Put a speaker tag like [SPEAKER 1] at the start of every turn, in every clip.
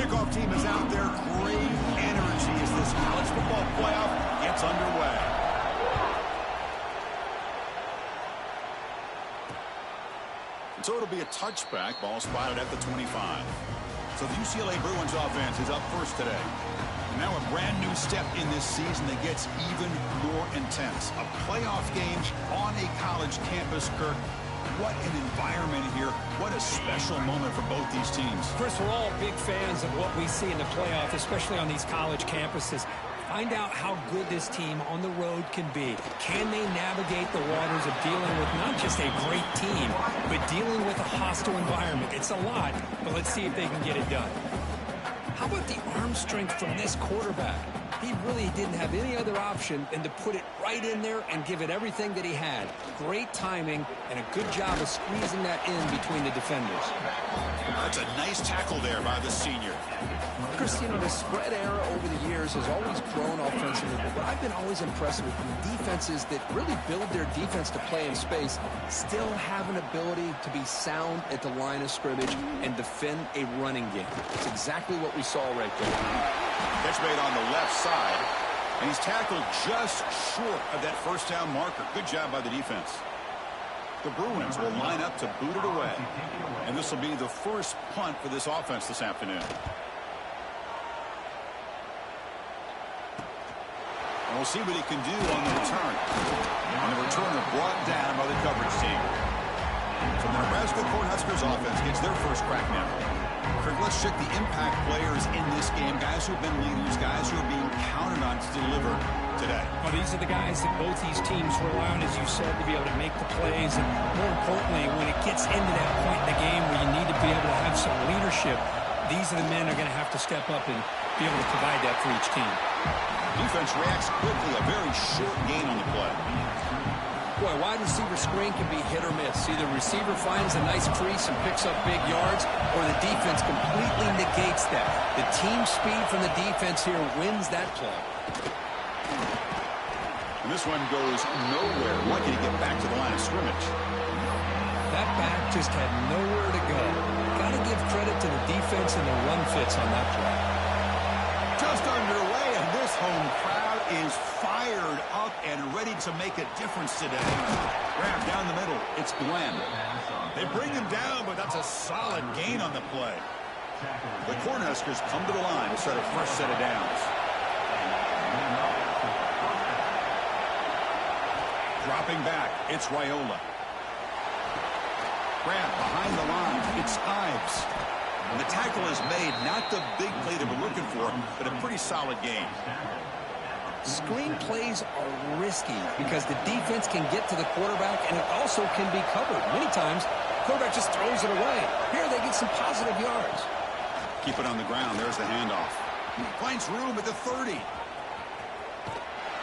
[SPEAKER 1] kickoff team is out there. Great energy as this college football playoff gets underway. So it'll be a touchback. Ball spotted at the 25. So the UCLA Bruins offense is up first today. And now a brand new step in this season that gets even more intense. A playoff game on a college campus, Kirk. What an environment here. What a special moment for both these teams.
[SPEAKER 2] Chris, we're all big fans of what we see in the playoff, especially on these college campuses. Find out how good this team on the road can be. Can they navigate the waters of dealing with not just a great team, but dealing with a hostile environment? It's a lot, but let's see if they can get it done. How about the arm strength from this quarterback? He really didn't have any other option than to put it right in there and give it everything that he had. Great timing and a good job of squeezing that in between the defenders.
[SPEAKER 1] That's a nice tackle there by the senior.
[SPEAKER 3] Chris, you know, the spread era over the years has always grown offensively, but what I've been always impressed with the defenses that really build their defense to play in space still have an ability to be sound at the line of scrimmage and defend a running game. It's exactly what we saw right there.
[SPEAKER 1] Catch made on the left side, and he's tackled just short of that first down marker. Good job by the defense. The Bruins will line up to boot it away, and this will be the first punt for this offense this afternoon. And we'll see what he can do on the return. And the returner brought down by the coverage team. So the Nebraska Cornhuskers offense gets their first crack now. Kirk, let's check the impact players in this game. Guys who have been leaders, guys who are being counted on to deliver today.
[SPEAKER 2] Well, these are the guys that both these teams rely on, as you said, to be able to make the plays. And more importantly, when it gets into that point in the game where you need to be able to have some leadership, these are the men who are going to have to step up and be able to provide that for each team.
[SPEAKER 1] Defense reacts quickly. A very short gain on the play.
[SPEAKER 3] Boy, wide receiver screen can be hit or miss. Either receiver finds a nice crease and picks up big yards, or the defense completely negates that. The team speed from the defense here wins that play.
[SPEAKER 1] And this one goes nowhere. Lucky to get back to the line of scrimmage.
[SPEAKER 2] That back just had nowhere to go. Got to give credit to the defense and the run fits on that play.
[SPEAKER 1] Just underway, and this home crowd is fired up and ready to make a difference today. Grab down the middle. It's Glenn. They bring him down, but that's a solid gain on the play. The Cornhuskers come to the line to start a fresh set of downs. Dropping back, it's Raiola. Grab behind the line, it's Ives. And the tackle is made, not the big play that we're looking for, but a pretty solid game.
[SPEAKER 3] Screen plays are risky because the defense can get to the quarterback, and it also can be covered. Many times, the quarterback just throws it away. Here, they get some positive yards.
[SPEAKER 1] Keep it on the ground. There's the handoff. Finds room at the 30.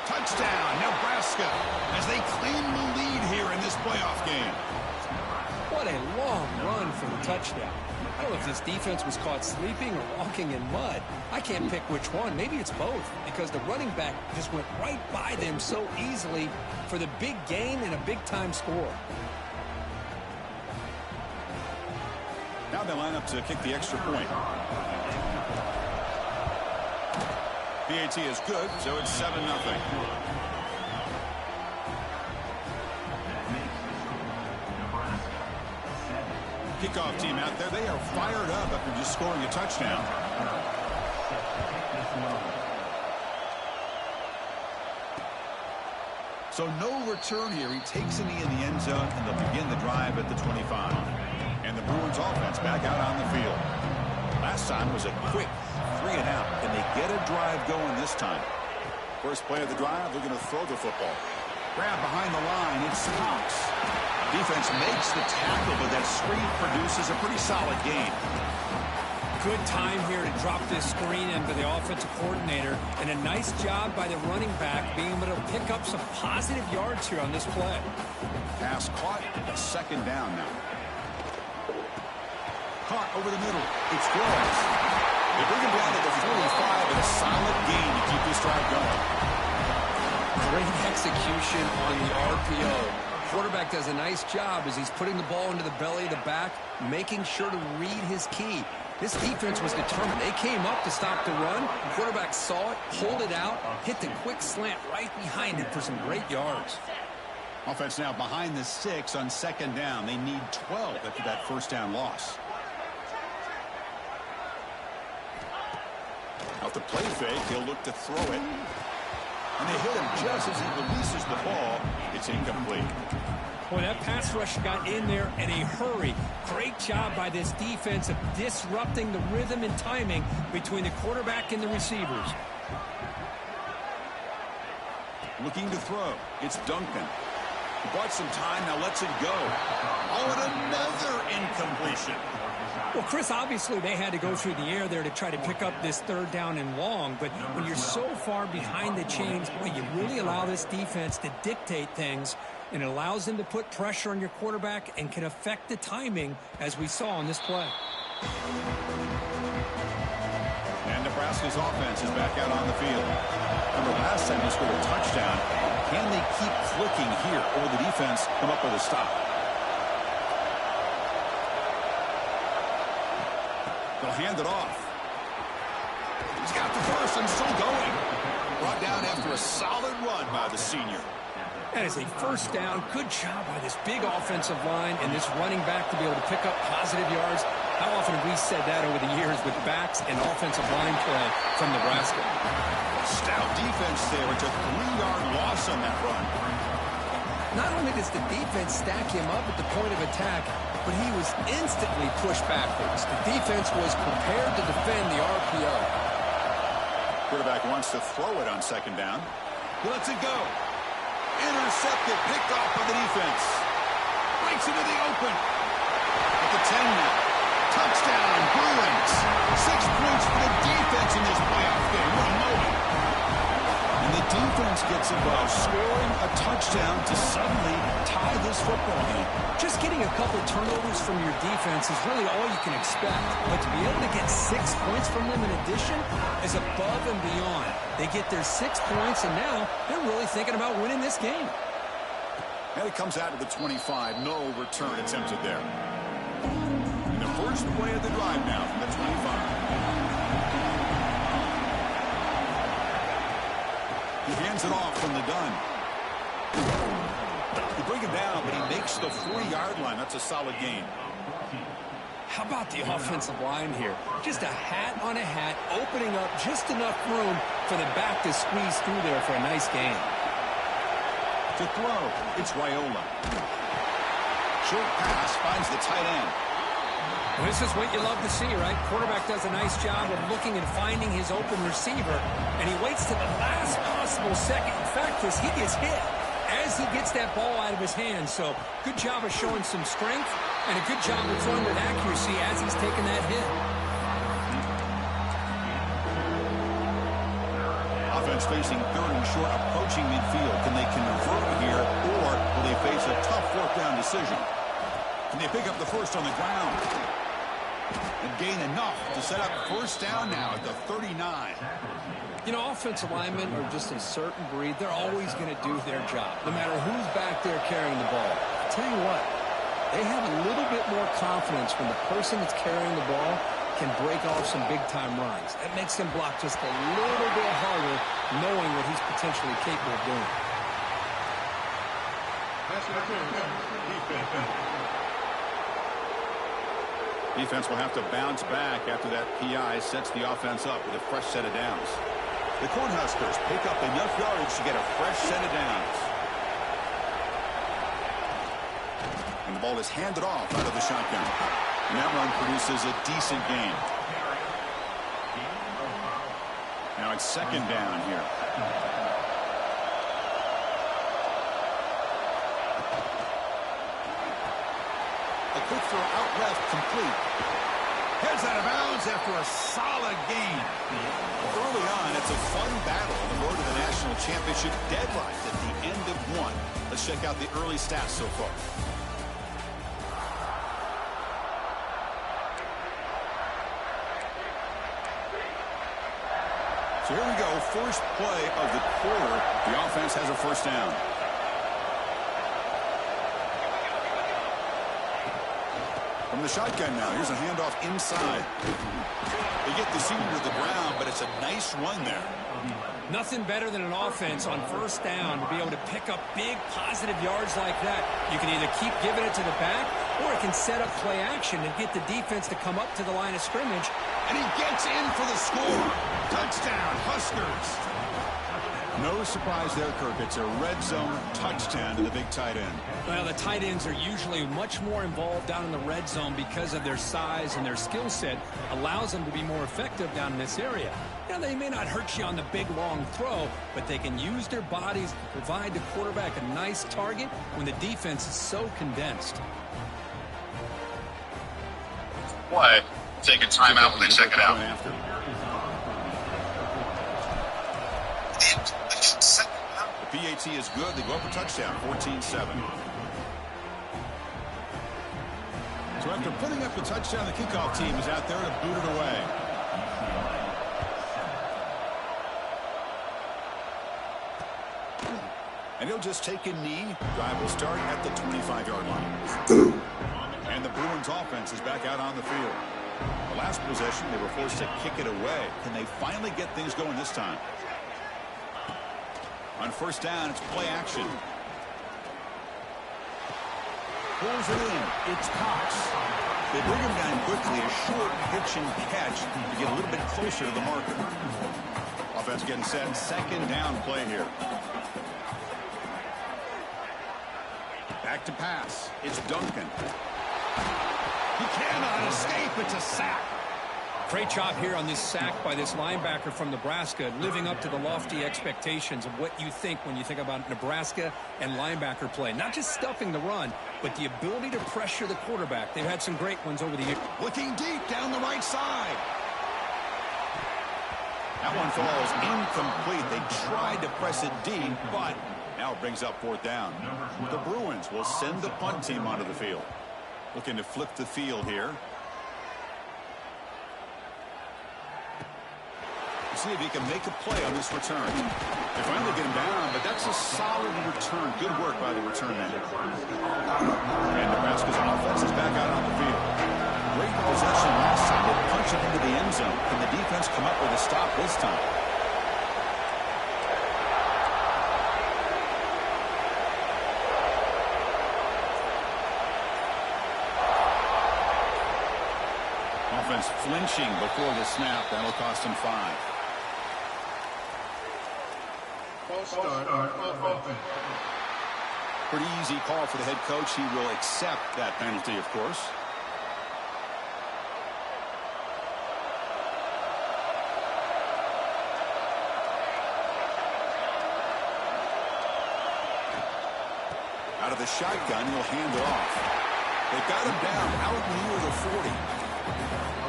[SPEAKER 1] Touchdown, Nebraska, as they claim the lead here in this playoff game.
[SPEAKER 3] What a long run for the touchdown. I don't know if this defense was caught sleeping or walking in mud. I can't pick which one. Maybe it's both, because the running back just went right by them so easily for the big gain and a big-time score.
[SPEAKER 1] Now they line up to kick the extra point. PAT is good, so it's 7-0. Kickoff team out there. They are fired up after just scoring a touchdown. So no return here. He takes a knee in the end zone, and they'll begin the drive at the 25. And the Bruins offense back out on the field. Last time was a quick 3 and out. Can they get a drive going this time? First play of the drive, they're going to throw the football. Grab behind the line. It's Fox. Defense makes the tackle, but that screen produces a pretty solid gain.
[SPEAKER 2] Good time here to drop this screen into the offensive coordinator, and a nice job by the running back being able to pick up some positive yards here on this play.
[SPEAKER 1] Pass caught, a second down now. Caught over the middle. It's Flores. They bring him down to the 45 and a solid gain to keep this drive going.
[SPEAKER 3] Great execution on the RPO. quarterback does a nice job as he's putting the ball into the belly of the back, making sure to read his key. This defense was determined. They came up to stop the run. The quarterback saw it, pulled it out, hit the quick slant right behind it for some great yards.
[SPEAKER 1] Offense now behind the 6 on second down. They need 12 after that first down loss. Out the play fake, he'll look to throw it. And they hit him just as he releases the ball. It's incomplete.
[SPEAKER 2] Boy, that pass rush got in there in a hurry. Great job by this defense of disrupting the rhythm and timing between the quarterback and the receivers.
[SPEAKER 1] Looking to throw. It's Duncan. He bought some time, now lets it go. Oh, and another incompletion.
[SPEAKER 2] Well, Chris, obviously they had to go through the air there to try to pick up this third down and long, but when you're so far behind the chains, boy, you really allow this defense to dictate things, and it allows them to put pressure on your quarterback and can affect the timing, as we saw on this play.
[SPEAKER 1] And Nebraska's offense is back out on the field. Remember, last time they scored a touchdown. Can they keep clicking here, or will the defense come up with a stop? They'll hand it off. He's got the first and still going. Brought down after a solid run by the senior.
[SPEAKER 2] That is a first down. Good job by this big offensive line and this running back to be able to pick up positive yards. How often have we said that over the years with backs and offensive line play from Nebraska?
[SPEAKER 1] Stout defense there. It's a 3-yard loss on that run.
[SPEAKER 3] Not only does the defense stack him up at the point of attack, but he was instantly pushed backwards. The defense was prepared to defend the RPO.
[SPEAKER 1] Quarterback wants to throw it on second down. He lets it go. Intercepted, picked off by the defense. Breaks into the open. At the 10 now. Touchdown, Bruins. 6 points for the defense in this playoff game. What a moment. And the defense gets involved, scoring a touchdown to suddenly tie this football game.
[SPEAKER 2] Just getting a couple turnovers from your defense is really all you can expect. But to be able to get 6 points from them in addition is above and beyond. They get their 6 points, and now they're really thinking about winning this game.
[SPEAKER 1] And it comes out to the 25. No return attempted there. And the first play of the drive now from the 25. He hands it off from the gun. They bring him down, but he makes the 4-yard line. That's a solid gain.
[SPEAKER 2] How about the offensive line here? Just a hat on a hat, opening up just enough room for the back to squeeze through there for a nice gain.
[SPEAKER 1] To throw, it's Raiola. Short pass finds the tight end.
[SPEAKER 2] Well, this is what you love to see, right? Quarterback does a nice job of looking and finding his open receiver, and he waits to the last possible second. In fact, he gets hit as he gets that ball out of his hands. So good job of showing some strength, and a good job of throwing with accuracy as he's taking that hit.
[SPEAKER 1] Offense facing third and short, approaching midfield. Can they convert here, or will they face a tough fourth down decision? Can they pick up the first on the ground? And gain enough to set up first down now at the 39.
[SPEAKER 3] You know, offensive linemen are just a certain breed. They're always going to do their job, no matter who's back there carrying the ball. I'll tell you what, they have a little bit more confidence when the person that's carrying the ball can break off some big-time runs. That makes them block just a little bit harder, knowing what he's potentially capable of doing.
[SPEAKER 1] Defense will have to bounce back after that PI sets the offense up with a fresh set of downs. The Cornhuskers pick up enough yards to get a fresh set of downs. And the ball is handed off out of the shotgun. And that run produces a decent gain. Now it's second down here. A quick throw out left, complete. Heads out of bounds after a solid gain. Early on, it's a fun battle on the road to the national championship, deadlocked at the end of one. Let's check out the early stats so far. So here we go, first play of the quarter. The offense has a first down. From the shotgun now, here's a handoff inside. They get the senior to the ground, but it's a nice run there.
[SPEAKER 2] Nothing better than an offense on first down to be able to pick up big positive yards like that. You can either keep giving it to the back, or it can set up play action and get the defense to come up to the line of scrimmage.
[SPEAKER 1] And he gets in for the score. Touchdown, Huskers. No surprise there, Kirk. It's a red zone touchdown to the big tight end.
[SPEAKER 2] Well, the tight ends are usually much more involved down in the red zone because of their size, and their skill set allows them to be more effective down in this area. Now, they may not hurt you on the big, long throw, but they can use their bodies to provide the quarterback a nice target when the defense is so condensed.
[SPEAKER 4] Play. Take a timeout when they check it out.
[SPEAKER 1] The PAT is good. They go up for touchdown, 14-7. So after putting up the touchdown, the kickoff team is out there to boot it away. And he'll just take a knee. Drive will start at the 25-yard line. And the Bruins offense is back out on the field. The last possession, they were forced to kick it away. Can they finally get things going this time? On first down, it's play action. Pulls it in. It's Cox. They bring him down quickly. A short pitch and catch to get a little bit closer to the marker. Offense getting set. Second down play here. Back to pass. It's Duncan. He cannot escape. It's a sack.
[SPEAKER 2] Great job here on this sack by this linebacker from Nebraska, living up to the lofty expectations of what you think when you think about Nebraska and linebacker play. Not just stuffing the run, but the ability to pressure the quarterback. They've had some great ones over the years.
[SPEAKER 1] Looking deep down the right side. That one falls incomplete. They tried to press it deep, but now it brings up fourth down. The Bruins will send the punt team onto the field. Looking to flip the field here. See if he can make a play on this return. They finally get him down, but that's a solid return. Good work by the return man. And Nebraska's offense is back out on the field. Great possession last time. They punch it into the end zone. Can the defense come up with a stop this time? Offense flinching before the snap. That'll cost him 5. Pretty easy call for the head coach. He will accept that penalty, of course. Out of the shotgun, he'll hand it off. They've got him down out near the 40.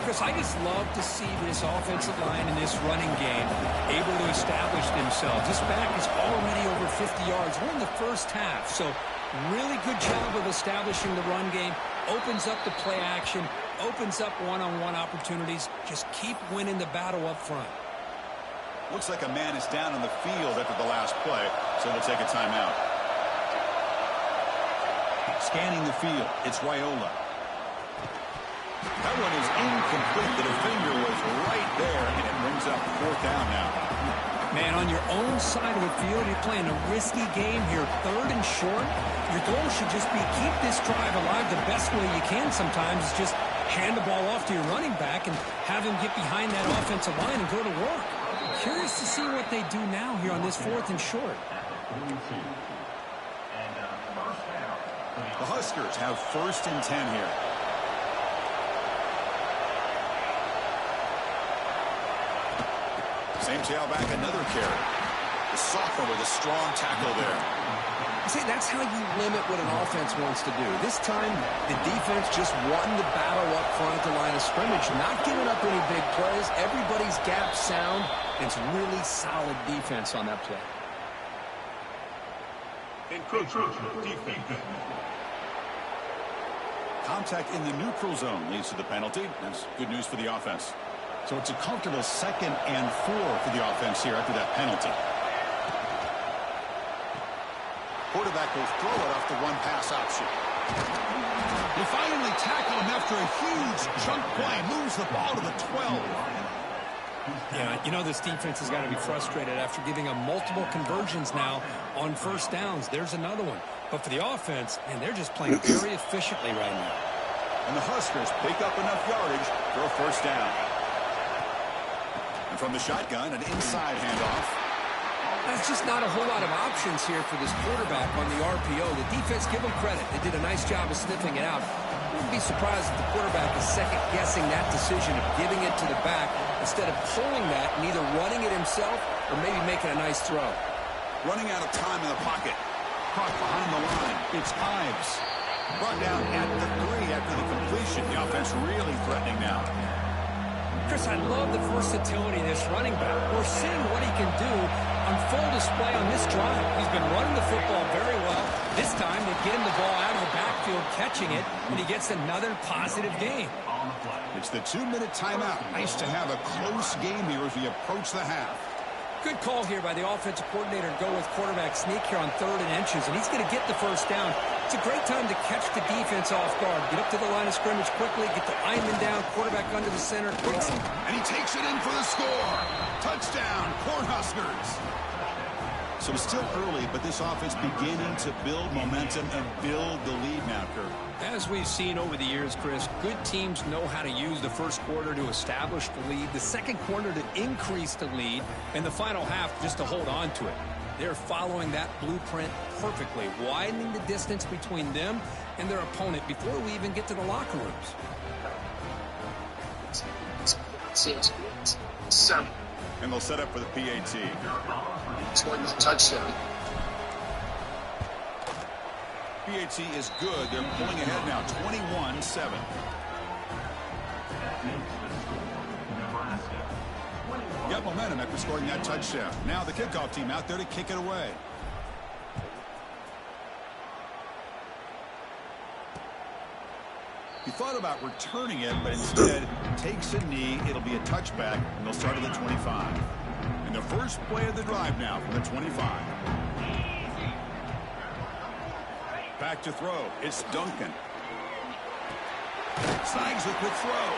[SPEAKER 2] Chris, I just love to see this offensive line in this running game able to establish themselves. This back is already over 50 yards. We're in the first half, so really good job of establishing the run game. Opens up the play action, opens up one-on-one opportunities. Just keep winning the battle up front.
[SPEAKER 1] Looks like a man is down on the field after the last play, so they'll take a timeout. Scanning the field, it's Raiola. That one is incomplete. The defender was right there, and it brings up fourth down now.
[SPEAKER 2] Man, on your own side of the field, you're playing a risky game here. Third and short. Your goal should just be keep this drive alive the best way you can sometimes. Is just hand the ball off to your running back and have him get behind that offensive line and go to work. Curious to see what they do now here on this fourth and short.
[SPEAKER 1] The Huskers have first and 10 here. Same tailback, another carry. The sophomore with a strong tackle there.
[SPEAKER 3] See, that's how you limit what an offense wants to do. This time, the defense just won the battle up front at the line of scrimmage, not giving up any big plays. Everybody's gap sound. It's really solid defense on that play.
[SPEAKER 1] Contact in the neutral zone leads to the penalty. That's good news for the offense. So it's a comfortable 2nd and 4 for the offense here after that penalty. Quarterback will throw it off the run pass option. They finally tackle him after a huge chunk play. Moves the ball to the 12.
[SPEAKER 2] Yeah, you know this defense has got to be frustrated after giving them multiple conversions now on first downs. There's another one. But for the offense, man, they're just playing very efficiently right now.
[SPEAKER 1] And the Huskers pick up enough yardage for a first down. And from the shotgun, an inside handoff.
[SPEAKER 3] There's just not a whole lot of options here for this quarterback on the RPO. The defense, give them credit. They did a nice job of sniffing it out. I wouldn't be surprised if the quarterback is second-guessing that decision of giving it to the back instead of pulling that and either running it himself or maybe making a nice throw.
[SPEAKER 1] Running out of time in the pocket. Caught behind the line. It's Ives. Brought down at the 3 after the completion. The offense really threatening now.
[SPEAKER 2] Chris, I love the versatility of this running back. We're seeing what he can do on full display on this drive. He's been running the football very well. This time they get him the ball out of the backfield, catching it, and he gets another positive gain.
[SPEAKER 1] It's the 2-minute timeout. Nice to have a close game here as we approach the half.
[SPEAKER 2] Good call here by the offensive coordinator to go with quarterback sneak here on 3rd and inches, and he's going to get the first down. It's a great time to catch the defense off guard. Get up to the line of scrimmage quickly, get the lineman down, quarterback under the center.
[SPEAKER 1] And he takes it in for the score. Touchdown, Cornhuskers. So it's still early, but this offense beginning to build momentum and build the lead now, Kurt.
[SPEAKER 2] As we've seen over the years, Chris, good teams know how to use the first quarter to establish the lead, the second quarter to increase the lead, and the final half just to hold on to it. They're following that blueprint perfectly, widening the distance between them and their opponent before we even get to the locker rooms.
[SPEAKER 4] 7.
[SPEAKER 1] And they'll set up for the PAT.
[SPEAKER 4] Scoring the touchdown.
[SPEAKER 1] PAT is good. They're pulling ahead now, 21-7. Got momentum after scoring that touchdown. Now the kickoff team out there to kick it away. He thought about returning it, but instead takes a knee. It'll be a touchback, and they'll start at the 25. And the first play of the drive now from the 25. Back to throw. It's Duncan. Snags a quick throw.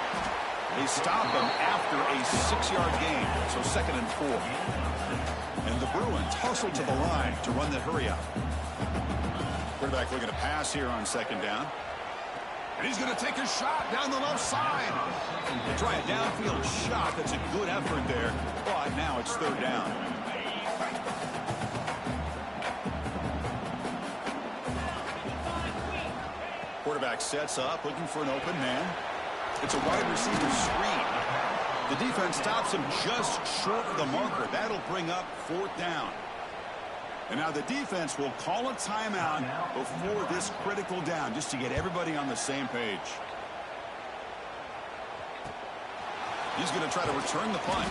[SPEAKER 1] They stop him after a 6-yard gain. So 2nd and 4. And the Bruins hustle to the line to run the hurry up. Quarterback looking to pass here on 2nd down. And he's going to take a shot down the left side. They try a downfield shot. That's a good effort there. But now it's 3rd down. Quarterback sets up, looking for an open man. It's a wide receiver screen. The defense stops him just short of the marker. That'll bring up 4th down. And now the defense will call a timeout before this critical down, just to get everybody on the same page. He's going to try to return the punt.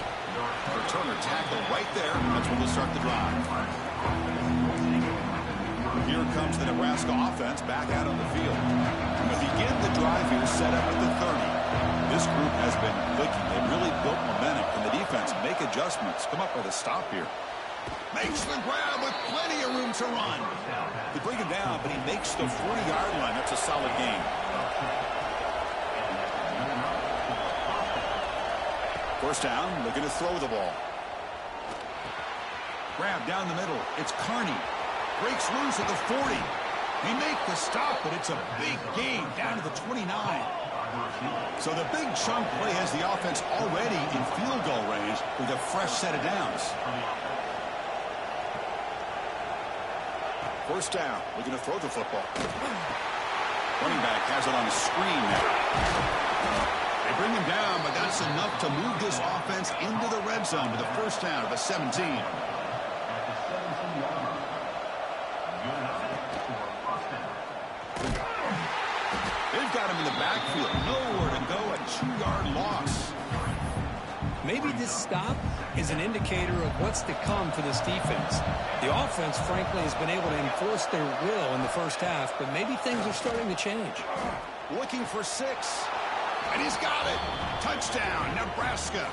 [SPEAKER 1] Returner tackle right there. That's when they'll start the drive. Here comes the Nebraska offense back out on the field. To begin the drive here, set up at the 30. This group has been clicking. They've really built momentum. And the defense make adjustments. Come up with a stop here. Makes the grab with plenty of room to run. They bring him down, but he makes the 40-yard line. That's a solid gain. First down, looking to throw the ball. Grab down the middle. It's Carney. Breaks loose at the 40. They make the stop, but it's a big gain down to the 29. So the big chunk play has the offense already in field goal range with a fresh set of downs. First down, looking to throw the football. Running back has it on a screen now. They bring him down, but that's enough to move this offense into the red zone to the first down of the 17. They've got him in the backfield. Nowhere to go, a 2-yard loss.
[SPEAKER 2] Maybe this stop is an indicator of what's to come for this defense. The offense, frankly, has been able to enforce their will in the first half, but maybe things are starting to change.
[SPEAKER 1] Looking for 6. And he's He's got it. Touchdown, Nebraska.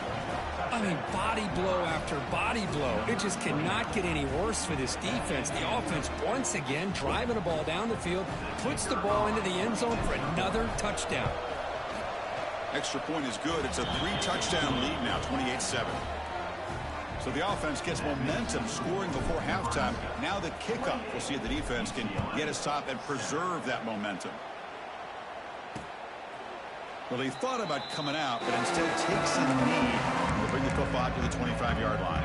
[SPEAKER 2] I mean, body blow after body blow. It just cannot get any worse for this defense. The offense, once again, driving the ball down the field, puts the ball into the end zone for another touchdown.
[SPEAKER 1] Extra point is good. It's a 3-touchdown lead now, 28-7. So the offense gets momentum, scoring before halftime. Now the kickoff. We'll see if the defense can get a stop and preserve that momentum. Well, he thought about coming out, but instead takes a knee to bring the football to the 25-yard line.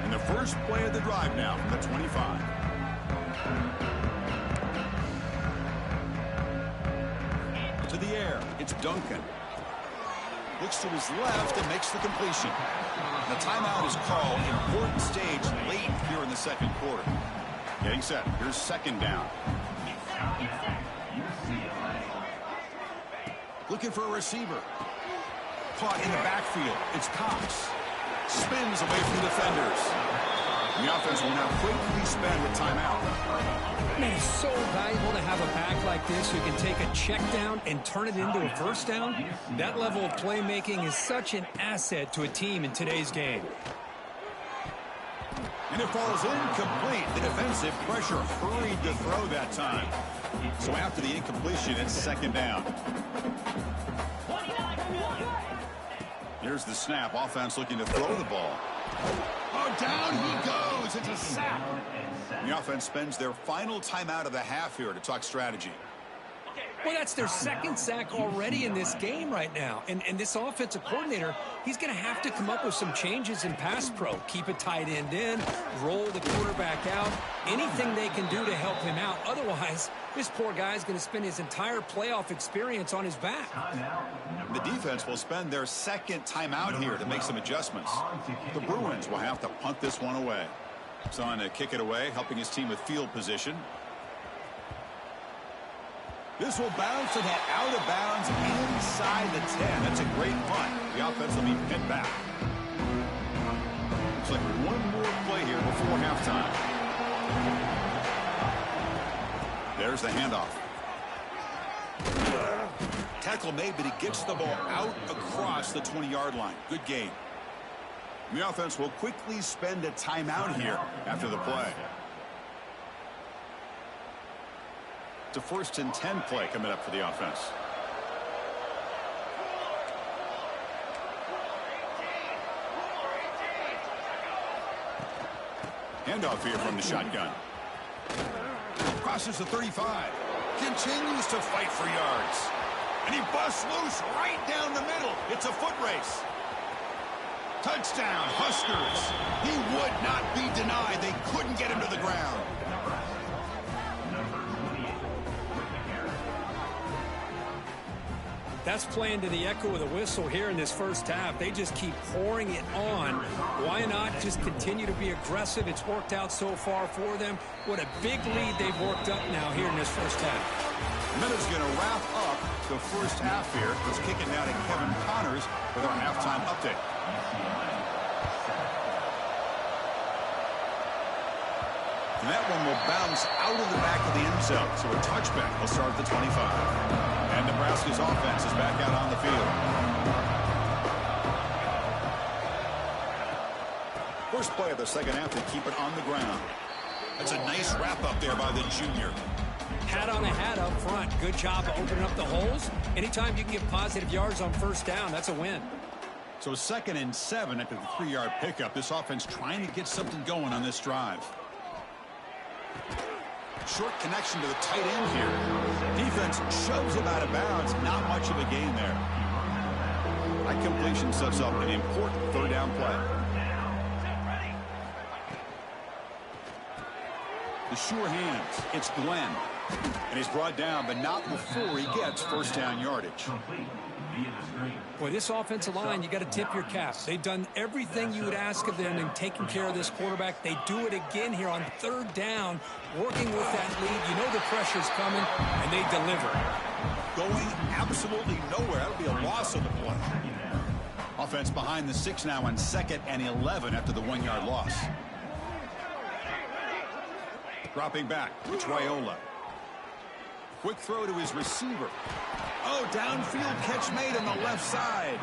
[SPEAKER 1] And the first play of the drive now from the 25. To the air. It's Duncan. Looks to his left and makes the completion. The timeout is called. Important stage late here in the second quarter. Getting set. Here's second down. Looking for a receiver. Caught in the backfield. It's Cox. Spins away from defenders. The offense will now quickly spend the timeout.
[SPEAKER 2] Man, it's so valuable to have a back like this who can take a check down and turn it into a first down. That level of playmaking is such an asset to a team in today's game.
[SPEAKER 1] And it falls incomplete. The defensive pressure hurried to throw that time. So after the incompletion, it's second down. Here's the snap. Offense looking to throw the ball. Oh, down he goes. It's a sack. The offense spends their final timeout of the half here to talk strategy.
[SPEAKER 2] Well, that's their second sack already in this game right now. And this offensive coordinator, he's going to have to come up with some changes in pass pro. Keep a tight end in, roll the quarterback out, anything they can do to help him out. Otherwise, this poor guy's going to spend his entire playoff experience on his back.
[SPEAKER 1] The defense will spend their second timeout here to make some adjustments. The Bruins will have to punt this one away. Son to kick it away, helping his team with field position. This will bounce and head out of bounds inside the 10. That's a great punt. The offense will be pinned back. Looks like one more play here before halftime. There's the handoff. Tackle made, but he gets the ball out across the 20-yard line. Good gain. The offense will quickly spend a timeout here after the play. It's a 1st and 10 play coming up for the offense. Handoff here from the shotgun. Crosses the 35. Continues to fight for yards. And he busts loose right down the middle. It's a foot race. Touchdown, Huskers. He would not be denied. They couldn't get him to the ground.
[SPEAKER 2] That's playing to the echo of the whistle here in this first half. They just keep pouring it on. Why not just continue to be aggressive? It's worked out so far for them. What a big lead they've worked up now here in this first half.
[SPEAKER 1] Minutes going to wrap up the first half here. Let's kick it now to Kevin Connors with our halftime update. And that one will bounce out of the back of the end zone. So a touchback will start at the 25. And Nebraska's offense is back out on the field. First play of the second half to keep it on the ground. That's a nice wrap up there by the junior.
[SPEAKER 2] Hat on a hat up front. Good job of opening up the holes. Anytime you can get positive yards on first down, that's a win.
[SPEAKER 1] So 2nd and 7 after the 3-yard pickup. This offense trying to get something going on this drive. Short connection to the tight end here. Defense shoves him out of bounds. Not much of a gain there. That completion sets up an important 3rd down play. The sure hands. It's Glenn. And he's brought down, but not before he gets first down yardage.
[SPEAKER 2] Boy, this offensive line, you got to tip your cap. They've done everything you would ask of them in taking care of this quarterback. They do it again here on 3rd down, working with that lead. You know the pressure's coming, and they deliver.
[SPEAKER 1] Going absolutely nowhere. That'll be a loss of the play. Offense behind the 6 now on 2nd and 11 after the 1-yard loss. Dropping back, it's Raiola. Quick throw to his receiver. Oh, downfield catch made on the left side.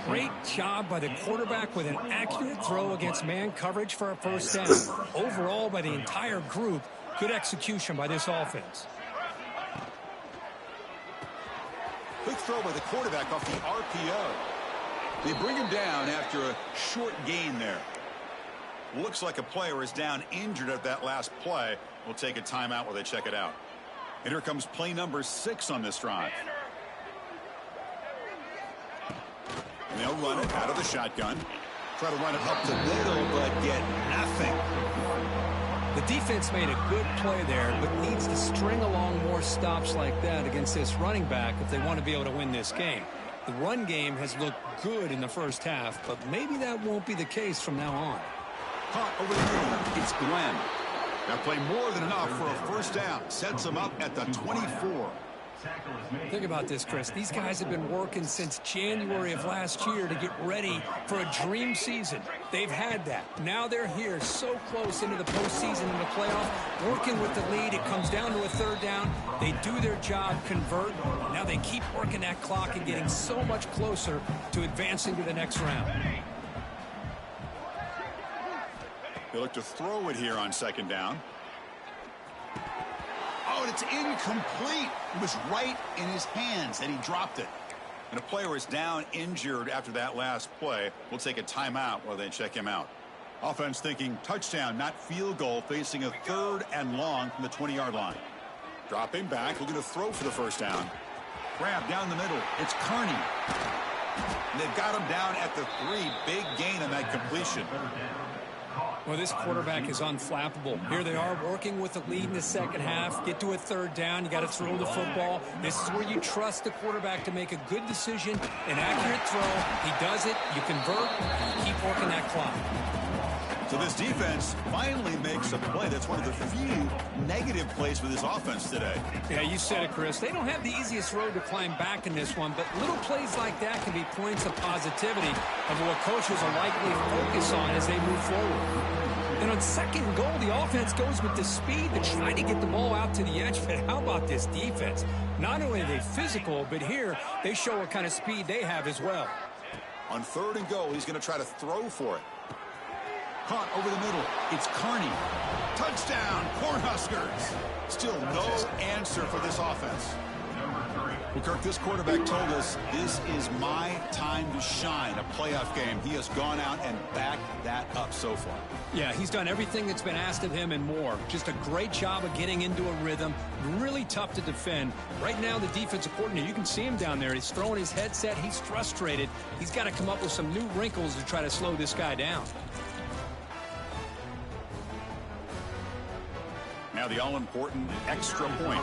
[SPEAKER 2] Great job by the quarterback with an accurate throw against man coverage for a first down. Overall, by the entire group, good execution by this offense.
[SPEAKER 1] Quick throw by the quarterback off the RPO. They bring him down after a short gain there. Looks like a player is down injured at that last play. We'll take a timeout while they check it out. And here comes play number 6 on this drive. And they'll run it out of the shotgun. Try to run it up the middle, but get nothing.
[SPEAKER 2] The defense made a good play there, but needs to string along more stops like that against this running back if they want to be able to win this game. The run game has looked good in the first half, but maybe that won't be the case from now on.
[SPEAKER 1] Caught over the middle. It's Glenn. That play more than enough for a first down. Sets them up at the 24.
[SPEAKER 2] Think about this, Chris. These guys have been working since January of last year to get ready for a dream season. They've had that. Now they're here so close into the postseason and the playoff, working with the lead. It comes down to a third down. They do their job, convert. Now they keep working that clock and getting so much closer to advancing to the next round.
[SPEAKER 1] They look to throw it here on second down. Oh, and it's incomplete. It was right in his hands, and he dropped it. And a player is down injured after that last play. We'll take a timeout while they check him out. Offense thinking touchdown, not field goal, facing a 3rd and long from the 20-yard line. Dropping back, looking to throw for the first down. Grab down the middle. It's Kearney. And they've got him down at the 3. Big gain on that completion.
[SPEAKER 2] Well, this quarterback is unflappable. Here they are working with the lead in the second half. Get to a third down. You got to throw the football. This is where you trust the quarterback to make a good decision, an accurate throw. He does it. You convert. You keep working that clock.
[SPEAKER 1] So this defense finally makes a play. That's one of the few negative plays for this offense today.
[SPEAKER 2] Yeah, you said it, Chris. They don't have the easiest road to climb back in this one, but little plays like that can be points of positivity of what coaches are likely to focus on as they move forward. And on second and goal, the offense goes with the speed to try to get the ball out to the edge. But how about this defense? Not only are they physical, but here they show what kind of speed they have as well.
[SPEAKER 1] On 3rd and goal, he's going to try to throw for it. Caught over the middle. It's Kearney. Touchdown, Cornhuskers. Still no answer for this offense. Well, Kirk, this quarterback told us this is my time to shine, a playoff game. He has gone out and backed that up so far.
[SPEAKER 2] Yeah, he's done everything that's been asked of him and more. Just a great job of getting into a rhythm. Really tough to defend. Right now, the defensive coordinator, you can see him down there. He's throwing his headset. He's frustrated. He's got to come up with some new wrinkles to try to slow this guy down.
[SPEAKER 1] Now the all-important extra point.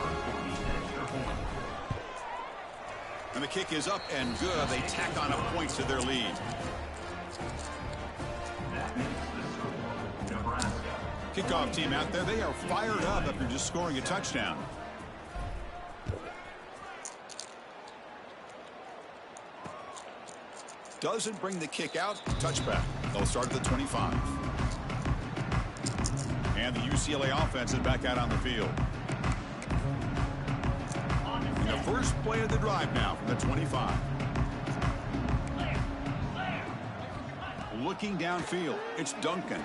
[SPEAKER 1] And the kick is up and good. They tack on a point to their lead. Kickoff team out there. They are fired up after just scoring a touchdown. Doesn't bring the kick out. Touchback. They'll start at the 25. And the UCLA offense is back out on the field. And the first play of the drive now from the 25. Looking downfield. It's Duncan.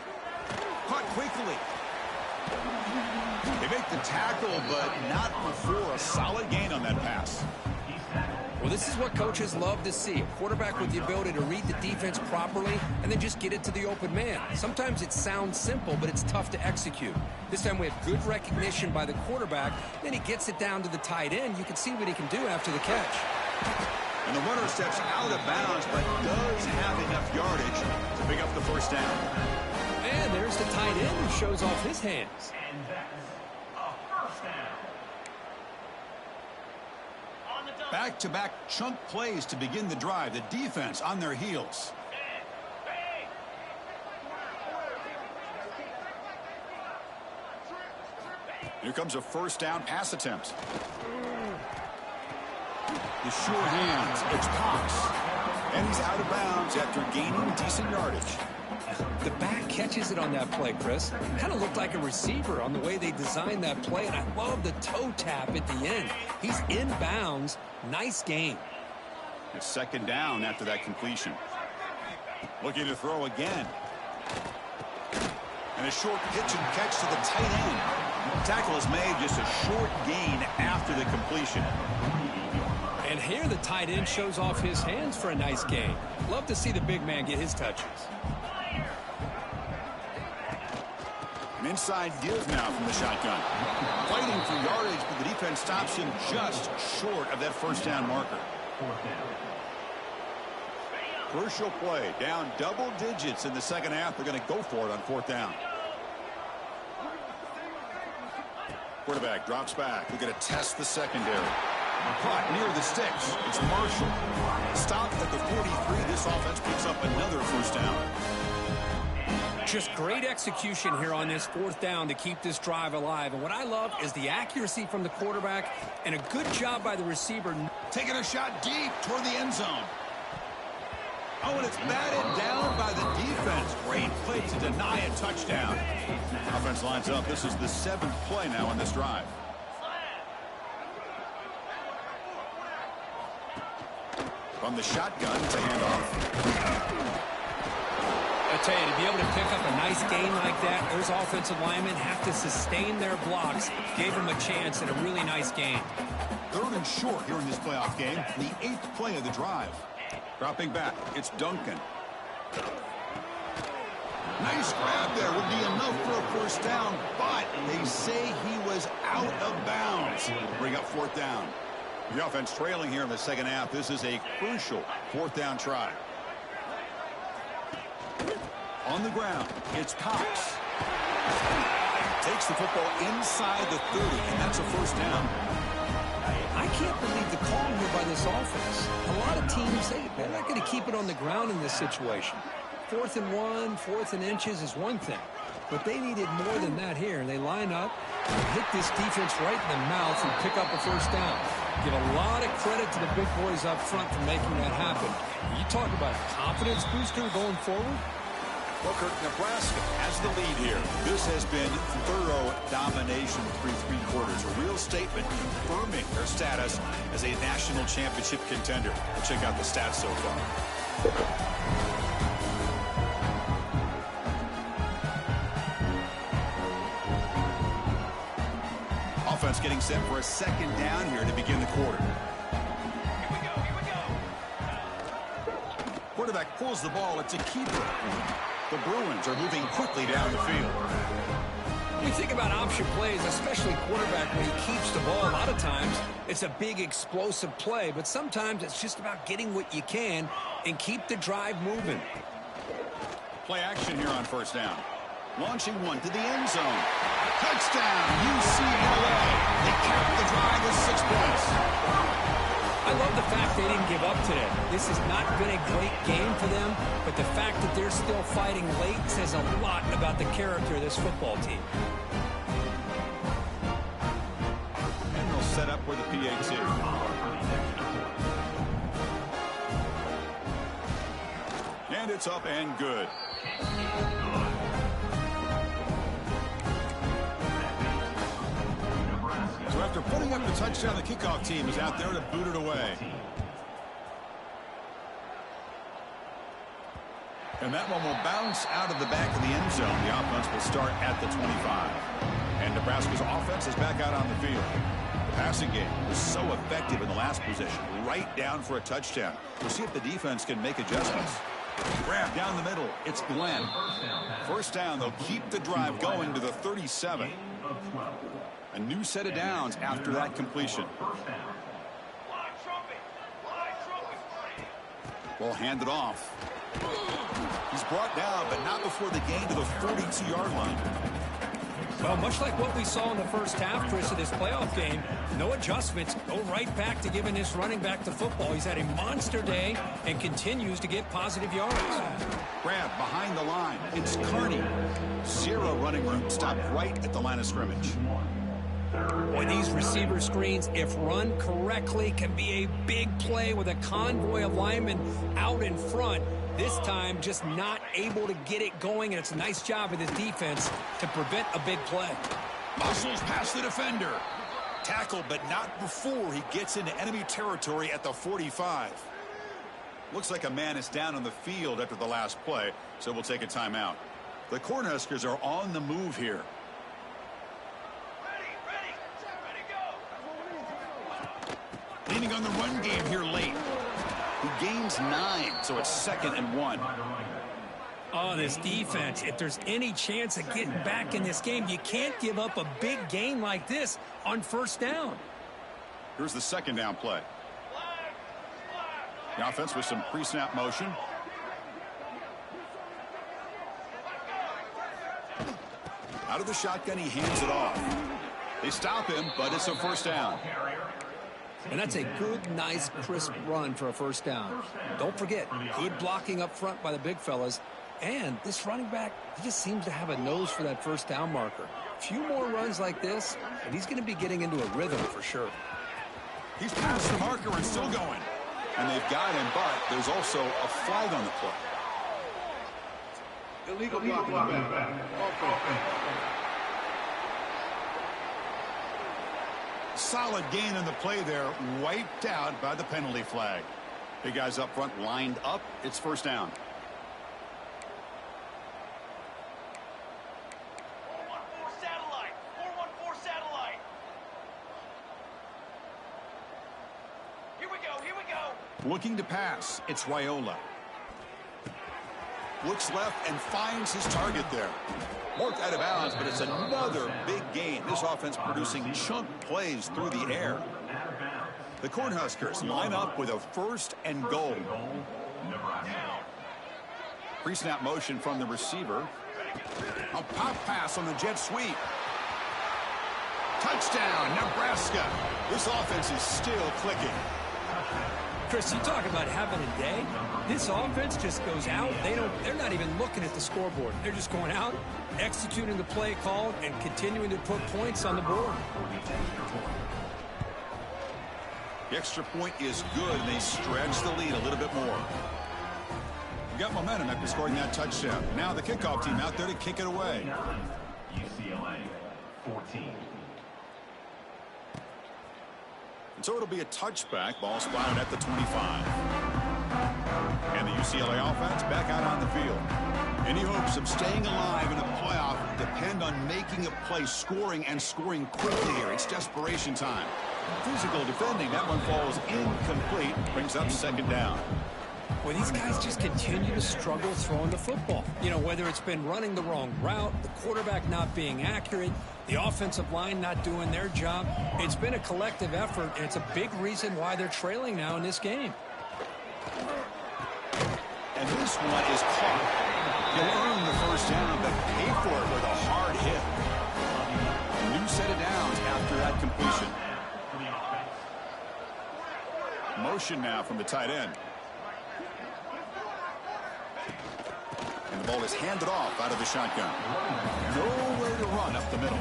[SPEAKER 1] Caught quickly. They make the tackle, but not before a solid gain on that pass.
[SPEAKER 3] Well, this is what coaches love to see. A quarterback with the ability to read the defense properly and then just get it to the open man. Sometimes it sounds simple, but it's tough to execute. This time we have good recognition by the quarterback. Then he gets it down to the tight end. You can see what he can do after the catch.
[SPEAKER 1] And the runner steps out of bounds, but does have enough yardage to pick up the first down.
[SPEAKER 2] And there's the tight end who shows off his hands.
[SPEAKER 1] Back-to-back chunk plays to begin the drive. The defense on their heels. Here comes a first down pass attempt. The short hands. It's Cox. And he's out of bounds after gaining decent yardage.
[SPEAKER 2] The back catches it on that play, Chris. Kind of looked like a receiver on the way they designed that play, and I love the toe tap at the end. He's in bounds. Nice game.
[SPEAKER 1] It's second down after that completion. Looking to throw again. And a short pitch and catch to the tight end. Tackle is made, just a short gain after the completion.
[SPEAKER 2] And here the tight end shows off his hands for a nice gain. Love to see the big man get his touches.
[SPEAKER 1] An inside give now from the shotgun. Fighting for yardage, but the defense stops him just short of that first down marker. Crucial play, down double digits in the second half. They're going to go for it on fourth down. Quarterback drops back. We're going to test the secondary. Caught near the sticks. It's Marshall. Stopped at the 43. This offense picks up another first down.
[SPEAKER 2] Just great execution here on this fourth down to keep this drive alive. And what I love is the accuracy from the quarterback and a good job by the receiver.
[SPEAKER 1] Taking a shot deep toward the end zone. Oh, and it's batted down by the defense. Great play to deny a touchdown. Offense lines up. This is the 7th play now on this drive. From the shotgun to handoff.
[SPEAKER 2] I tell you, to be able to pick up a nice gain like that, those offensive linemen have to sustain their blocks. Gave them a chance at a really nice gain.
[SPEAKER 1] 3rd and short here in this playoff game. The 8th play of the drive. Dropping back, it's Duncan. Nice grab there. Would be enough for a first down, but they say he was out of bounds. Bring up fourth down. The offense trailing here in the second half. This is a crucial fourth down try. On the ground, it's Cox. Takes the football inside the 30, and that's a first down.
[SPEAKER 2] I can't believe the call here by this offense. A lot of teams, they're not going to keep it on the ground in this situation. 4th and 1, 4th and inches is one thing. But they needed more than that here. They line up, hit this defense right in the mouth, and pick up a first down. Give a lot of credit to the big boys up front for making that happen. You talk about a confidence booster going forward.
[SPEAKER 1] Well, Kirk, Nebraska has the lead here. This has been thorough domination through 3 quarters. A real statement confirming their status as a national championship contender. We'll check out the stats so far. Offense getting set for a second down here to begin the quarter. Here we go. Quarterback pulls the ball. It's a keeper. The Bruins are moving quickly down the field.
[SPEAKER 2] When you think about option plays, especially quarterback when he keeps the ball, a lot of times it's a big explosive play, but sometimes it's just about getting what you can and keep the drive moving.
[SPEAKER 1] Play action here on first down. Launching one to the end zone. Touchdown, UCLA. They capped the drive with 6 points.
[SPEAKER 2] I love the fact they didn't give up today. This has not been a great game for them, but the fact that they're still fighting late says a lot about the character of this football team.
[SPEAKER 1] And they'll set up with the PAT. And it's up and good. So after putting up the touchdown, the kickoff team is out there to boot it away. And that one will bounce out of the back of the end zone. The offense will start at the 25. And Nebraska's offense is back out on the field. The passing game was so effective in the last possession, right down for a touchdown. We'll see if the defense can make adjustments. Grab down the middle. It's Glenn. First down, they'll keep the drive going to the 37. A new set of downs after that completion. Ball handed off. He's brought down, but not before the gain to the 42-yard line.
[SPEAKER 2] Well, much like what we saw in the first half, Chris, of this playoff game, no adjustments. Go right back to giving this running back the football. He's had a monster day and continues to get positive yards.
[SPEAKER 1] Grab behind the line. It's Kearney. 0 running room. Stopped right at the line of scrimmage.
[SPEAKER 2] Boy, these receiver screens, if run correctly, can be a big play with a convoy of linemen out in front. This time, just not able to get it going, and it's a nice job of his defense to prevent a big play.
[SPEAKER 1] Muscles past the defender. Tackled, but not before he gets into enemy territory at the 45. Looks like a man is down on the field after the last play, so we'll take a timeout. The Cornhuskers are on the move here. Leaning on the run game here late. He gains 9, so it's 2nd and 1.
[SPEAKER 2] Oh, this defense, if there's any chance of getting back in this game, you can't give up a big gain like this on first down.
[SPEAKER 1] Here's the 2nd down play. The offense with some pre-snap motion. Out of the shotgun, he hands it off. They stop him, but it's a first down.
[SPEAKER 2] And that's a good, nice, crisp run for a first down. Don't forget, good blocking up front by the big fellas. And this running back, he just seems to have a nose for that first down marker. A few more runs like this, and he's going to be getting into a rhythm for sure.
[SPEAKER 1] He's past the marker and still going. And they've got him, but there's also a flag on the play.
[SPEAKER 5] Illegal blocking.
[SPEAKER 1] Solid gain on the play there, wiped out by the penalty flag. Big guys up front lined up. It's first down. Looking to pass, it's Raiola. Looks left and finds his target there. Marked out of bounds, but it's another big gain. This offense producing chunk plays through the air. The Cornhuskers line up with a 1st and goal. Pre-snap motion from the receiver. A pop pass on the jet sweep. Touchdown, Nebraska. This offense is still clicking.
[SPEAKER 2] Chris, you talk about having a day. This offense just goes out. They're not even looking at the scoreboard. They're just going out, executing the play called, and continuing to put points on the board.
[SPEAKER 1] The extra point is good, and they stretch the lead a little bit more. We got momentum after scoring that touchdown. Now the kickoff team out there to kick it away.
[SPEAKER 6] UCLA 14.
[SPEAKER 1] And so it'll be a touchback. Ball spotted at the 25. And the UCLA offense back out on the field. Any hopes of staying alive in a playoff depend on making a play, scoring, and scoring quickly here. It's desperation time. Physical defending. That one falls incomplete. Brings up 2nd down.
[SPEAKER 2] Well, these guys just continue to struggle throwing the football. You know, whether it's been running the wrong route, the quarterback not being accurate, the offensive line not doing their job. It's been a collective effort, and it's a big reason why they're trailing now in this game.
[SPEAKER 1] And this one is caught. He'll earn the first down, but pay for it with a hard hit. A new set of downs after that completion. Motion now from the tight end. And the ball is handed off out of the shotgun. Nowhere to run up the middle.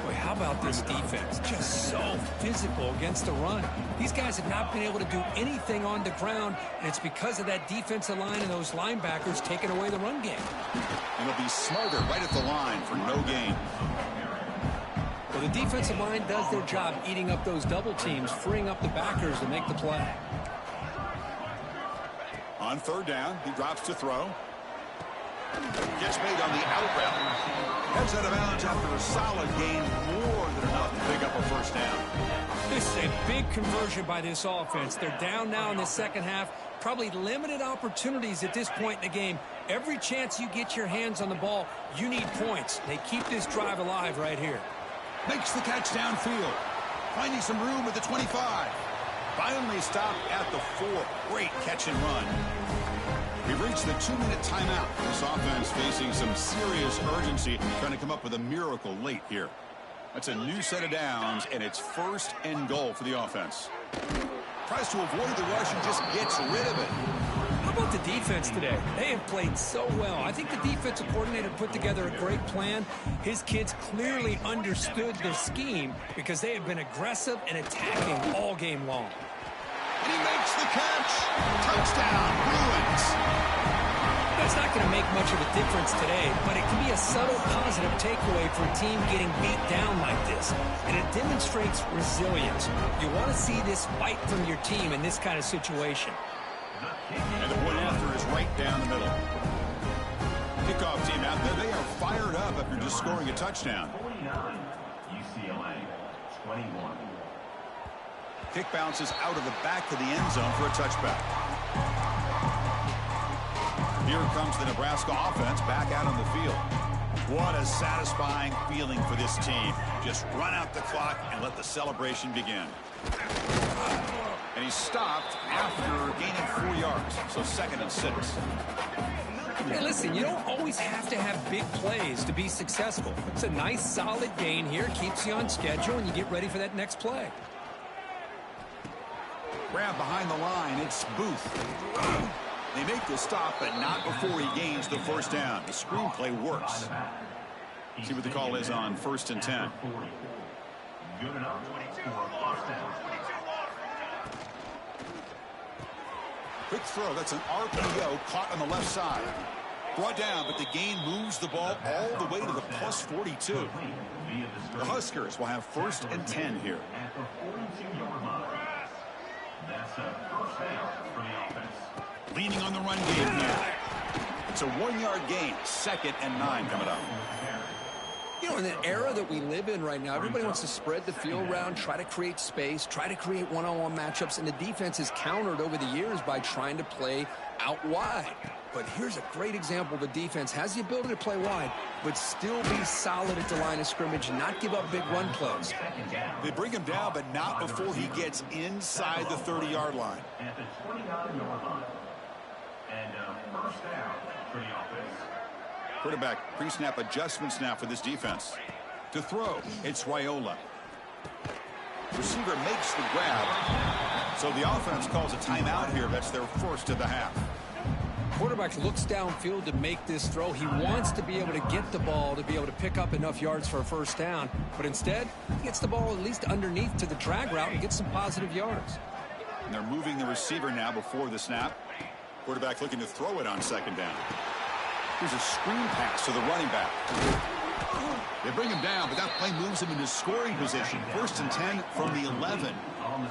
[SPEAKER 2] Boy, how about this defense? Just so physical against the run. These guys have not been able to do anything on the ground, and it's because of that defensive line and those linebackers taking away the run game.
[SPEAKER 1] And it'll be Smarter right at the line for no gain.
[SPEAKER 2] Well, the defensive line does their job eating up those double teams, freeing up the backers to make the play.
[SPEAKER 1] On 3rd down, he drops to throw. Gets made on the out route. Heads out of bounds after a solid gain, more than enough to pick up a first down.
[SPEAKER 2] This is a big conversion by this offense. They're down now in the second half. Probably limited opportunities at this point in the game. Every chance you get your hands on the ball, you need points. They keep this drive alive right here.
[SPEAKER 1] Makes the catch downfield. Finding some room at the 25. Finally stopped at the 4. Great catch and run. We've reached the 2-minute timeout. This offense facing some serious urgency, trying to come up with a miracle late here. That's a new set of downs, and it's 1st and goal for the offense. Tries to avoid the rush and just gets rid of it.
[SPEAKER 2] How about the defense today? They have played so well. I think the defensive coordinator put together a great plan. His kids clearly understood the scheme because they have been aggressive and attacking all game long.
[SPEAKER 1] And he makes the catch. Touchdown, Bruins.
[SPEAKER 2] It's not going to make much of a difference today, but it can be a subtle positive takeaway for a team getting beat down like this. And it demonstrates resilience. You want to see this fight from your team in this kind of situation.
[SPEAKER 1] And the point after is right down the middle. Kickoff team out there. They are fired up after just scoring a touchdown.
[SPEAKER 6] 49, UCLA, 21.
[SPEAKER 1] Kick bounces out of the back of the end zone for a touchback. Here comes the Nebraska offense back out on the field. What a satisfying feeling for this team. Just run out the clock and let the celebration begin. And he stopped after gaining 4 yards, so 2nd and 6.
[SPEAKER 2] Hey, listen, you don't always have to have big plays to be successful. It's a nice, solid gain here. Keeps you on schedule, and you get ready for that next play.
[SPEAKER 1] Grab behind the line. It's Booth. They make the stop, but not before he gains the first down. The screenplay works. See what the call is on 1st and 10.
[SPEAKER 6] Good enough for a first down.
[SPEAKER 1] Quick throw. That's an RPO caught on the left side. Brought down, but the gain moves the ball all the way to the plus 42. The Huskers will have 1st and 10 here.
[SPEAKER 6] At the 42-yard line. That's a first down for the offense.
[SPEAKER 1] Leaning on the run game here. It's a 1-yard gain. 2nd and 9 coming up.
[SPEAKER 3] You know, in the era that we live in right now, everybody wants to spread the field around, try to create space, try to create one-on-one matchups, and the defense has countered over the years by trying to play out wide. But here's a great example. The defense has the ability to play wide, but still be solid at the line of scrimmage and not give up big run plays.
[SPEAKER 1] They bring him down, but not before he gets inside the 30-yard line.
[SPEAKER 6] At the 29-yard line. And first down for the offense.
[SPEAKER 1] Quarterback pre-snap adjustments now for this defense. To throw, it's Raiola. Receiver makes the grab. So the offense calls a timeout here. That's their first of the half.
[SPEAKER 2] Quarterback looks downfield to make this throw. He wants to be able to get the ball to be able to pick up enough yards for a first down. But instead, he gets the ball at least underneath to the drag route and gets some positive yards.
[SPEAKER 1] And they're moving the receiver now before the snap. Quarterback looking to throw it on 2nd down. Here's a screen pass to the running back. They bring him down, but that play moves him into scoring position. 1st and 10 from the 11.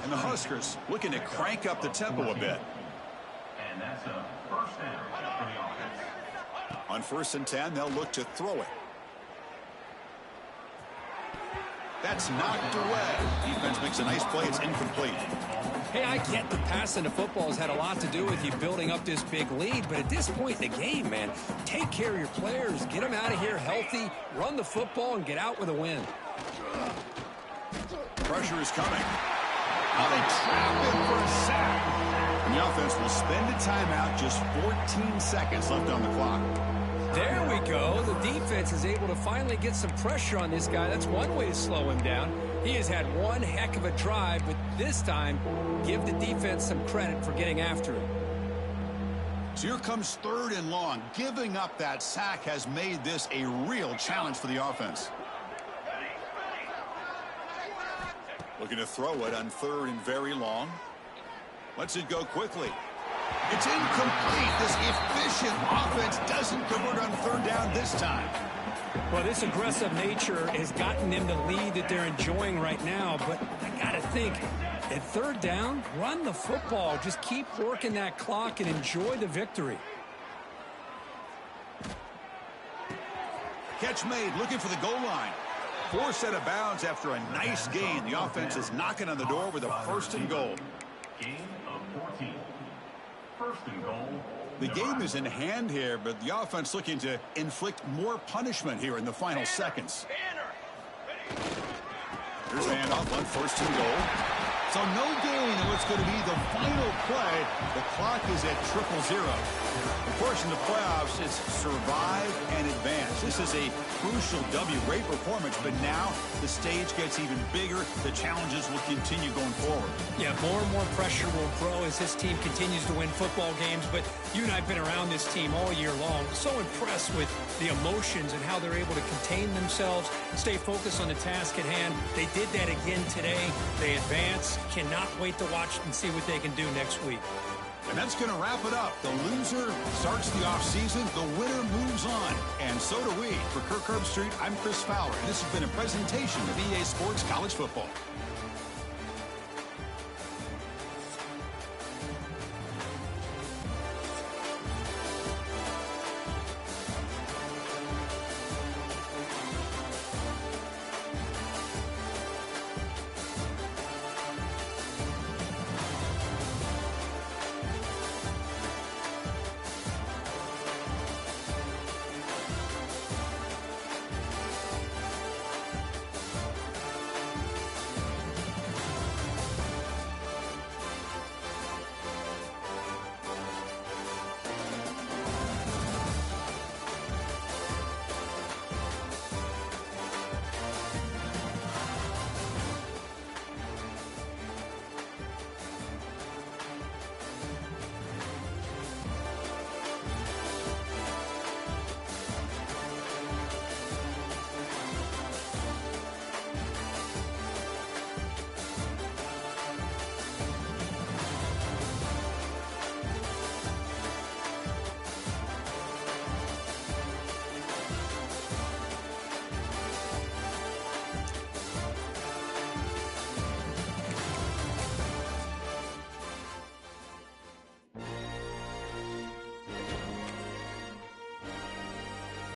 [SPEAKER 1] And the Huskers looking to crank up the tempo a bit.
[SPEAKER 6] And that's a first down for the offense.
[SPEAKER 1] On 1st and 10, they'll look to throw it. That's knocked away. Defense makes a nice play. It's incomplete.
[SPEAKER 2] Hey, I get the passing the football has had a lot to do with you building up this big lead, but at this point in the game, man, take care of your players, get them out of here healthy, run the football, and get out with a win.
[SPEAKER 1] Pressure is coming. Now they trap him for a sack. And the offense will spend a timeout, just 14 seconds left on the clock.
[SPEAKER 2] There we go. The defense is able to finally get some pressure on this guy. That's one way to slow him down. He has had one heck of a drive, but this time, give the defense some credit for getting after him.
[SPEAKER 1] So here comes 3rd and long. Giving up that sack has made this a real challenge for the offense. Looking to throw it on 3rd and very long. Lets it go quickly. It's incomplete. This efficient offense doesn't convert on 3rd down this time.
[SPEAKER 2] Well, this aggressive nature has gotten them the lead that they're enjoying right now, but I got to think, at 3rd down, run the football. Just keep working that clock and enjoy the victory.
[SPEAKER 1] Catch made, looking for the goal line. Forced out of bounds after a nice gain. The offense is knocking on the door with a 1st and goal.
[SPEAKER 6] Gain of 14. 1st and goal.
[SPEAKER 1] The game is in hand here, but the offense looking to inflict more punishment here in the final seconds. Here's the handoff on 1st and goal. So no gain in what's going to be the final play. The clock is at 0-0. Of course, in the playoffs, it's survive and advance. This is a crucial W. Great performance, but now the stage gets even bigger. The challenges will continue going forward.
[SPEAKER 2] Yeah, more and more pressure will grow as this team continues to win football games, but you and I have been around this team all year long. So impressed with the emotions and how they're able to contain themselves, stay focused on the task at hand. They did that again today. They advance. Cannot wait to watch and see what they can do next week.
[SPEAKER 1] And that's going to wrap it up. The loser starts the offseason. The winner moves on. And so do we. For Kirk Herbstreit, I'm Chris Fowler. And this has been a presentation of EA Sports College Football.